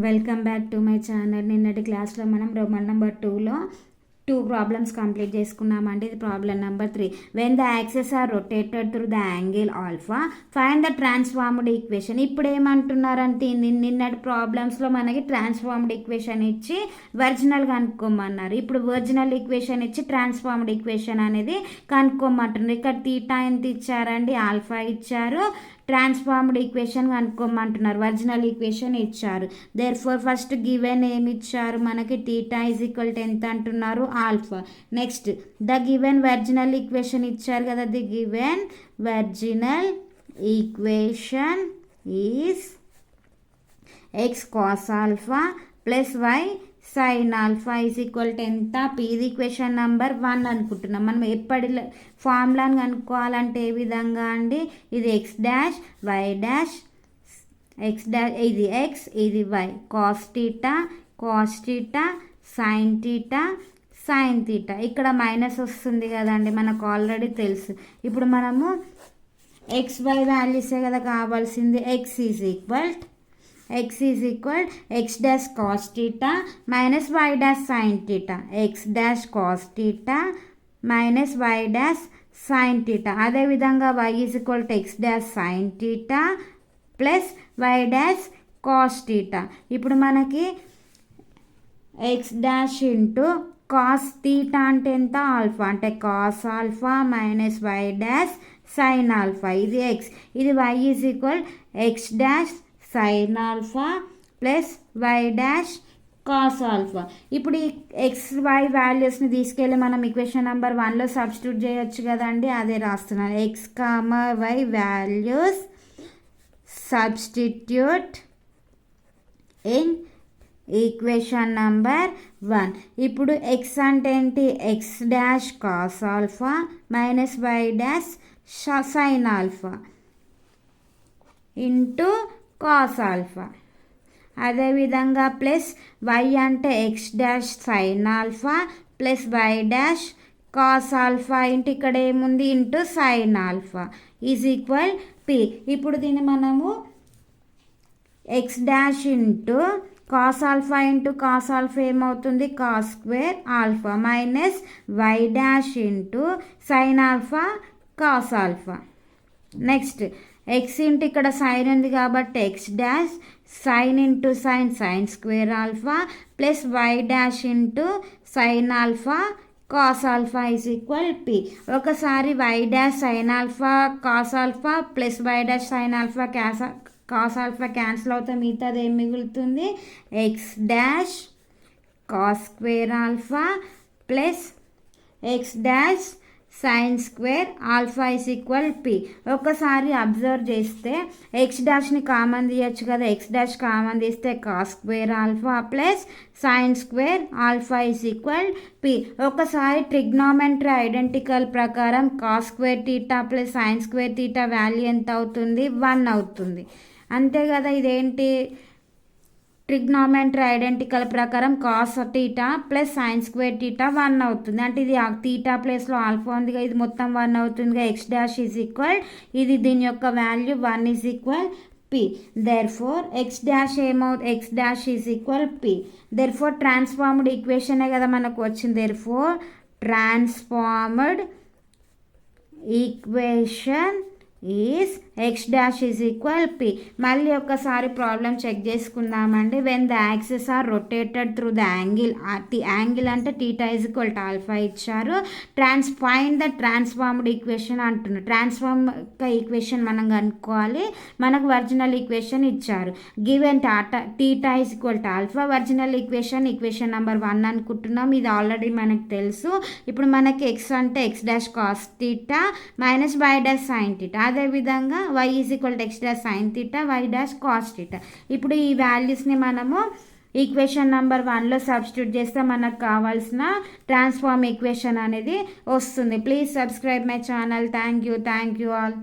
Welcome back to my channel. నిన్నటి క్లాస్లో మనం రోమన్ నెంబర్ 2లో 2 ప్రాబ్లమ్స్ కంప్లీట్ చేసుకున్నామండి. ఇది problem number 3. When the axes are rotated through the angle alpha find the transformed equation. ఇప్పుడు ఏమంటున్నారంటే నిన్నటి ప్రాబ్లమ్స్లో మనకి ట్రాన్స్ఫార్మ్డ్ ఈక్వేషన్ ఇచ్చి ఒరిజినల్ కనుక్కోమన్నారు. ఇప్పుడు ఒరిజినల్ ఈక్వేషన్ ఇచ్చి ట్రాన్స్ఫార్మ్డ్ ఈక్వేషన్ అనేది కనుక్కోమంటున్నారు. ఇక్కడ తీటా ఎంత ఇచ్చారండి? ఆల్ఫా ఇచ్చారు. ట్రాన్స్ఫార్మ్డ్ ఈక్వేషన్ కనుక్కోమంటున్నారు. ఒరిజినల్ ఈక్వేషన్ ఇచ్చారు. దేర్ఫోర్ ఫస్ట్ గివెన్ ఏమి ఇచ్చారు మనకి? థీటా ఈజ్ ఈక్వల్ టు ఎంత అంటున్నారు? Alpha. Next the given original equation ఇచ్చారు కదా, the given original equation is X cos alpha plus why sign alpha is equal to ఎంత? పి. ఇది ఈక్వేషన్ నెంబర్ 1 అనుకుంటున్నాం. మనం ఎప్పటి ఫార్ములాను కనుక్కోవాలంటే ఏ విధంగా అండి? ఇది X dash Y dash X dash, ఇది ఎక్స్ ఇది Y, cos theta sine theta. ఇక్కడ మైనస్ వస్తుంది కదండి, మనకు ఆల్రెడీ తెలుసు. ఇప్పుడు మనము ఎక్స్ వై వాల్యూసే కదా కావాల్సింది. X is equal x dash cos theta minus y dash sin theta, x dash cos theta minus y dash sin theta. అదేవిధంగా y is equal to x dash sin theta plus y dash cos theta. ఇప్పుడు మనకి x dash into cos theta అంటే ఎంత? Alpha, అంటే cos alpha minus y dash sin alpha. ఇది X, ఇది y is equal x dash sin alpha plus y dash cos alpha. ఇప్పుడు ఈ X why వాల్యూస్ని తీసుకెళ్ళి మనం ఈక్వేషన్ నెంబర్ 1లో సబ్స్టిట్యూట్ చేయొచ్చు కదండి. అదే రాస్తున్నాను. X comma y values substitute in equation number 1. ఇప్పుడు ఎక్స్ అంటే ఏంటి? X dash cos alpha minus y dash sin alpha into cos alpha. అదేవిధంగా ప్లస్ వై అంటే x dash sin alpha plus y dash cos alpha into ఇక్కడ ఏముంది? Into sin alpha is equal p. ఇప్పుడు దీన్ని మనము x dash into cos alpha into cos alpha ఏమవుతుంది? Cos square alpha minus y dash into sin alpha cos alpha. Next x into ఇక్కడ sin ఉంది కాబట్టి x dash sin into sin square alpha plus y dash into sin alpha cos alpha is equal p. ఒకసారి y dash sin alpha cos alpha plus y dash sin alpha cos alpha cancel అవుతా, మిగతాది ఏం మిగులుతుంది? X dash cos square alpha plus x dash sin square alpha is equal p. ఒకసారి observe చేస్తే x డాష్ని common తీయచ్చు కదా. X dash common తీస్తే cos square alpha plus sign square alpha is equal p. ఒకసారి ట్రిగ్నామెట్రీ ఐడెంటికల్ ప్రకారం cos square theta plus sine square theta value ఎంత అవుతుంది? 1 అవుతుంది. అంతే కదా. ఇదేంటి? ట్రిగ్నామెట్రీ ఐడెంటికల్ ప్రకారం cos theta plus sine square theta 1 అవుతుంది. అంటే ఇది టీటా ప్లేస్లో ఆల్ఫా ఉందిగా, ఇది మొత్తం 1 అవుతుందిగా. ఎక్స్ డాష్ ఈజ్ ఈక్వల్, ఇది దీని యొక్క value 1 is equal p. Therefore x dash X dash is equal p. Therefore transformed ఈక్వేషనే కదా మనకు వచ్చింది. Therefore transformed equation is x dash is equal p. మళ్ళీ ఒకసారి ప్రాబ్లం చెక్ చేసుకుందామండి. When the axes are rotated through the angle అంటే theta is equal to alpha ఇచ్చారు. Find the transformed equation అంటున్నారు. ట్రాన్స్ఫార్మ్ ఈక్వేషన్ మనం కనుక్కోవాలి. మనకు ఒరిజినల్ ఈక్వేషన్ ఇచ్చారు. Given theta is equal to alpha. Original equation number 1 అనుకుంటున్నాం. ఇది ఆల్రెడీ మనకు తెలుసు. ఇప్పుడు మనకి ఎక్స్ అంటే x dash cos theta minus y dash sin theta. అదేవిధంగా y is equal to x dash sin theta y dash cos theta. ఇప్పుడు ఈ వాల్యూస్ని మనము ఈక్వేషన్ నెంబర్ 1లో సబ్స్టిట్యూట్ చేస్తే మనకు కావాల్సిన ట్రాన్స్ఫార్మ్ ఈక్వేషన్ అనేది వస్తుంది. Please subscribe my channel. Thank you all.